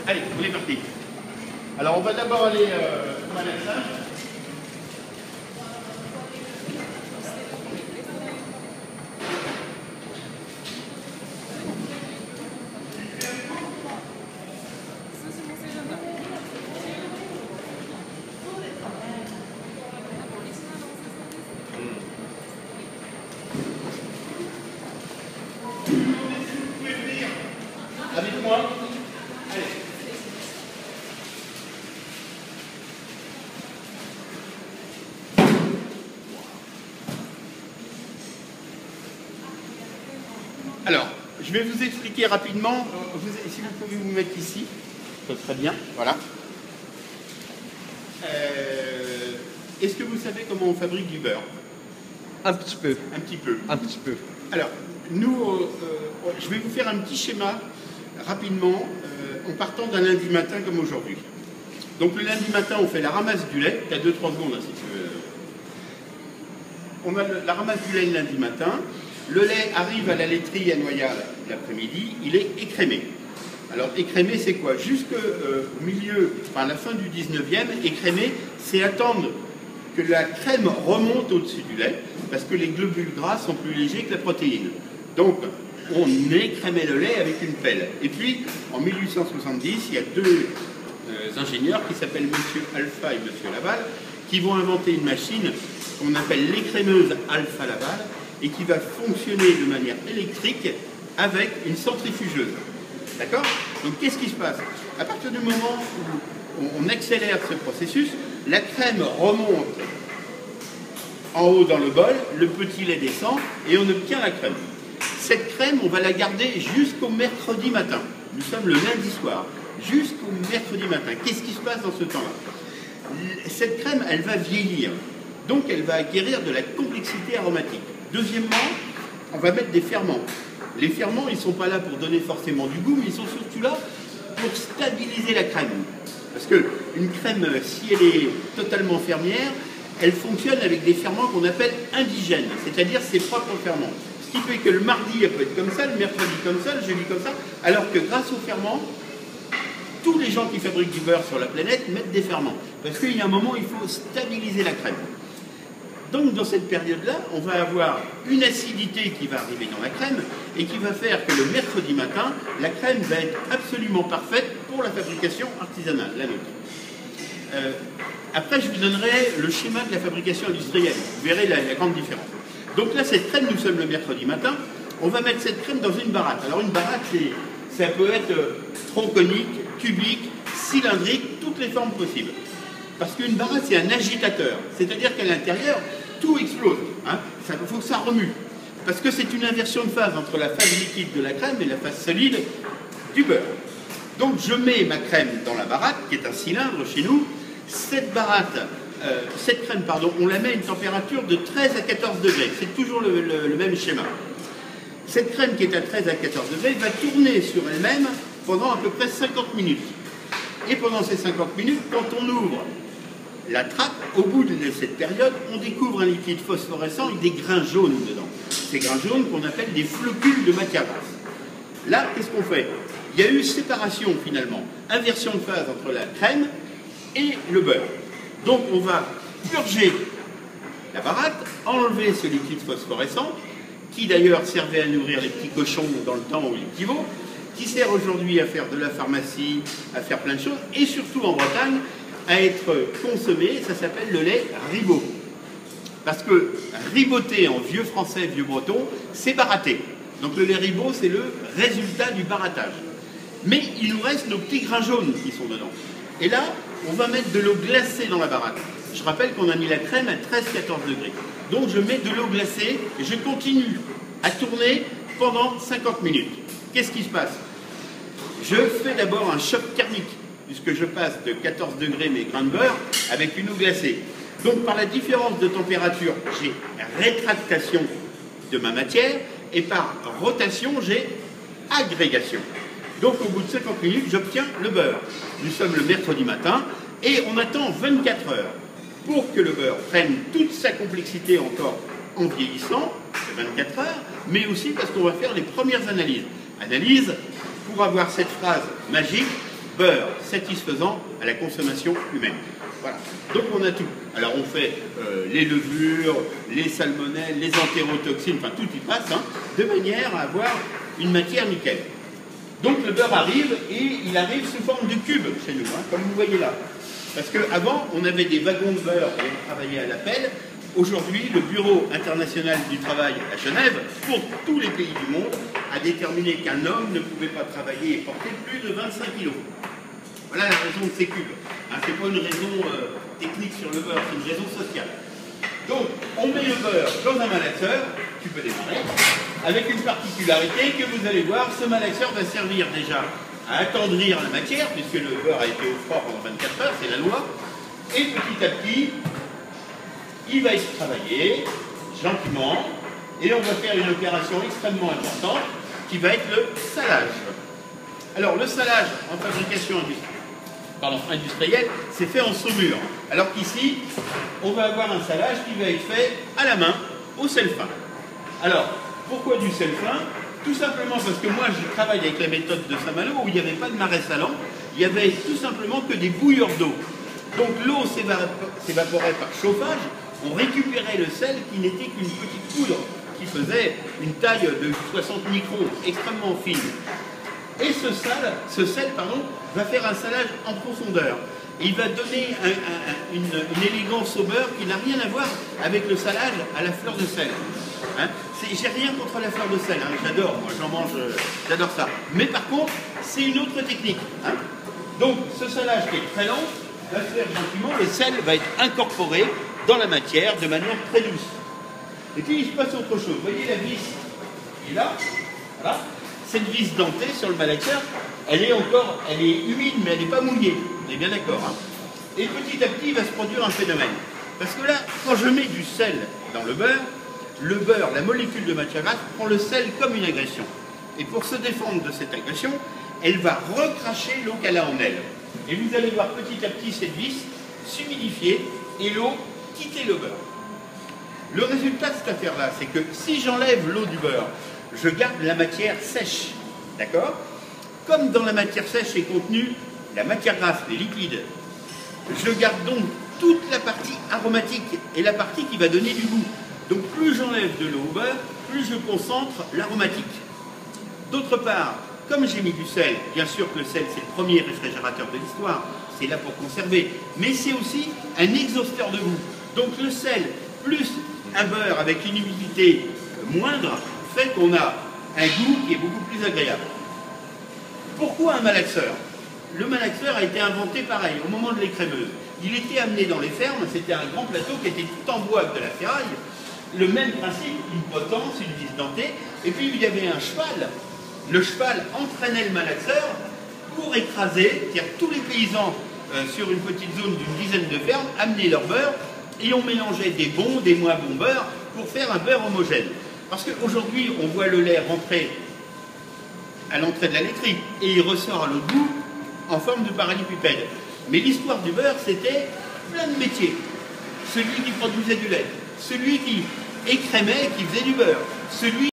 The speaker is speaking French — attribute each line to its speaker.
Speaker 1: Allez, on est parti. Alors on va d'abord aller au malaxage. Avec moi. Allez. Alors, je vais vous expliquer rapidement, si vous pouvez vous mettre ici, ça serait bien, voilà. Est-ce que vous savez comment on fabrique du beurre?
Speaker 2: Un petit peu.
Speaker 1: Un petit peu.
Speaker 2: Un petit peu.
Speaker 1: Alors, nous, je vais vous faire un petit schéma rapidement, en partant d'un lundi matin comme aujourd'hui. Donc le lundi matin, on fait la ramasse du lait. Tu as 2-3 secondes hein, si tu veux. On a la ramasse du lait le lundi matin. Le lait arrive à la laiterie à Noyal l'après-midi. Il est écrémé. Alors écrémé, c'est quoi? Jusqu'au milieu, enfin à la fin du 19e, écrémé, c'est attendre que la crème remonte au-dessus du lait, parce que les globules gras sont plus légers que la protéine. Donc, on écrémait le lait avec une pelle. Et puis, en 1870, il y a deux ingénieurs qui s'appellent M. Alpha et M. Laval, qui vont inventer une machine qu'on appelle l'écrémeuse Alpha Laval, et qui va fonctionner de manière électrique avec une centrifugeuse. D'accord? Donc, qu'est-ce qui se passe? À partir du moment où on accélère ce processus, la crème remonte en haut dans le bol, le petit lait descend, et on obtient la crème. Cette crème, on va la garder jusqu'au mercredi matin. Nous sommes le lundi soir. Jusqu'au mercredi matin. Qu'est-ce qui se passe dans ce temps-là? Cette crème, elle va vieillir. Donc, elle va acquérir de la complexité aromatique. Deuxièmement, on va mettre des ferments. Les ferments, ils ne sont pas là pour donner forcément du goût, mais ils sont surtout là pour stabiliser la crème. Parce qu'une crème, si elle est totalement fermière, elle fonctionne avec des ferments qu'on appelle indigènes, c'est-à-dire ses propres ferments. Ce qui fait que le mardi, elle peut être comme ça, le mercredi comme ça, le jeudi comme ça, alors que grâce aux ferments, tous les gens qui fabriquent du beurre sur la planète mettent des ferments. Parce qu'il y a un moment, il faut stabiliser la crème. Donc dans cette période-là, on va avoir une acidité qui va arriver dans la crème et qui va faire que le mercredi matin, la crème va être absolument parfaite pour la fabrication artisanale, la nôtre. Après, je vous donnerai le schéma de la fabrication industrielle. Vous verrez la grande différence. Donc là, cette crème, nous sommes le mercredi matin. On va mettre cette crème dans une baratte. Alors une baratte, ça peut être tronconique, cubique, cylindrique, toutes les formes possibles. Parce qu'une baratte, c'est un agitateur. C'est-à-dire qu'à l'intérieur, tout explose. Hein. Il faut que ça remue. Parce que c'est une inversion de phase entre la phase liquide de la crème et la phase solide du beurre. Donc je mets ma crème dans la baratte, qui est un cylindre chez nous. Cette crème, on la met à une température de 13 à 14 degrés. C'est toujours le même schéma. Cette crème qui est à 13 à 14 degrés va tourner sur elle-même pendant à peu près 50 minutes. Et pendant ces 50 minutes, quand on ouvre la trappe, au bout de cette période, on découvre un liquide phosphorescent avec des grains jaunes dedans. Ces grains jaunes qu'on appelle des flocules de matière grasse. Là, qu'est-ce qu'on fait? Il y a eu séparation finalement, inversion de phase entre la crème et le beurre. Donc on va purger la baratte, enlever ce liquide phosphorescent, qui d'ailleurs servait à nourrir les petits cochons dans le temps ou les petits veaux, qui sert aujourd'hui à faire de la pharmacie, à faire plein de choses, et surtout en Bretagne, à être consommé, ça s'appelle le lait ribot. Parce que riboter en vieux français, vieux breton, c'est barater. Donc le lait ribot, c'est le résultat du barattage. Mais il nous reste nos petits grains jaunes qui sont dedans. Et là, on va mettre de l'eau glacée dans la baratte. Je rappelle qu'on a mis la crème à 13-14 degrés. Donc je mets de l'eau glacée et je continue à tourner pendant 50 minutes. Qu'est-ce qui se passe? Je fais d'abord un choc thermique, puisque je passe de 14 degrés mes grains de beurre avec une eau glacée. Donc par la différence de température, j'ai rétractation de ma matière, et par rotation, j'ai agrégation. Donc au bout de 50 minutes, j'obtiens le beurre. Nous sommes le mercredi matin, et on attend 24 heures pour que le beurre prenne toute sa complexité encore en vieillissant, c'est 24 heures, mais aussi parce qu'on va faire les premières analyses. Analyse pour avoir cette phrase magique, beurre satisfaisant à la consommation humaine. Voilà. Donc on a tout. Alors on fait les levures, les salmonelles, les entérotoxines, enfin tout y passe, hein, de manière à avoir une matière nickel. Donc le beurre arrive et il arrive sous forme de cube chez nous, hein, comme vous voyez là. Parce qu'avant, on avait des wagons de beurre et on travaillait à la pelle. Aujourd'hui, le Bureau international du travail à Genève, pour tous les pays du monde, a déterminé qu'un homme ne pouvait pas travailler et porter plus de 25 kg. Voilà la raison de ces cubes. Hein, ce n'est pas une raison technique sur le beurre, c'est une raison sociale. Donc, on met le beurre dans un malaxeur, tu peux démarrer, avec une particularité que vous allez voir, ce malaxeur va servir déjà à attendrir la matière, puisque le beurre a été au froid pendant 24 heures, c'est la loi, et petit à petit, il va être travaillé gentiment, et on va faire une opération extrêmement importante, qui va être le salage. Alors, le salage en fabrication industrielle, c'est fait en saumure, alors qu'ici, on va avoir un salage qui va être fait à la main, au sel fin. Alors, pourquoi du sel fin? Tout simplement parce que moi, je travaille avec la méthode de Saint-Malo où il n'y avait pas de marais salant, il n'y avait tout simplement que des bouilleurs d'eau. Donc l'eau s'évaporait par chauffage, on récupérait le sel qui n'était qu'une petite poudre, qui faisait une taille de 60 microns, extrêmement fine. Et ce sel va faire un salage en profondeur. Et il va donner une élégance au beurre qui n'a rien à voir avec le salage à la fleur de sel. Hein, j'ai rien contre la fleur de sel, hein, j'adore, moi j'en mange, j'adore ça. Mais par contre, c'est une autre technique. Hein. Donc ce salage qui est très lent va se faire gentiment, le sel va être incorporé dans la matière de manière très douce. Et puis il se passe autre chose. Vous voyez la vis qui est là, voilà. Cette vis dentée sur le malaxeur, elle est humide, mais elle n'est pas mouillée. On est bien d'accord. Hein. Et petit à petit, il va se produire un phénomène. Parce que là, quand je mets du sel dans le beurre, la molécule de matière grasse, prend le sel comme une agression. Et pour se défendre de cette agression, elle va recracher l'eau qu'elle a en elle. Et vous allez voir petit à petit cette vis s'humidifier et l'eau quitter le beurre. Le résultat de cette affaire-là, c'est que si j'enlève l'eau du beurre, je garde la matière sèche. D'accord? Comme dans la matière sèche est contenue la matière grasse, les liquides, je garde donc toute la partie aromatique et la partie qui va donner du goût. Donc plus j'enlève de l'eau au beurre, plus je concentre l'aromatique. D'autre part, comme j'ai mis du sel, bien sûr que le sel c'est le premier réfrigérateur de l'histoire, c'est là pour conserver, mais c'est aussi un exhausteur de goût. Donc le sel plus un beurre avec une humidité moindre fait qu'on a un goût qui est beaucoup plus agréable. Pourquoi un malaxeur? Le malaxeur a été inventé pareil, au moment de l'écrémeuse. Il était amené dans les fermes, c'était un grand plateau qui était tout en bois avec de la ferraille. Le même principe, une potence, une vis dentée, et puis il y avait un cheval. Le cheval entraînait le malaxeur pour écraser, c'est-à-dire tous les paysans sur une petite zone d'une dizaine de fermes amenaient leur beurre et on mélangeait des bons, des moins bons beurres pour faire un beurre homogène. Parce qu'aujourd'hui, on voit le lait rentrer à l'entrée de la laiterie et il ressort à l'autre bout en forme de parallépipède. Mais l'histoire du beurre, c'était plein de métiers. Celui qui produisait du lait, celui qui écrémait, qui faisait du beurre, celui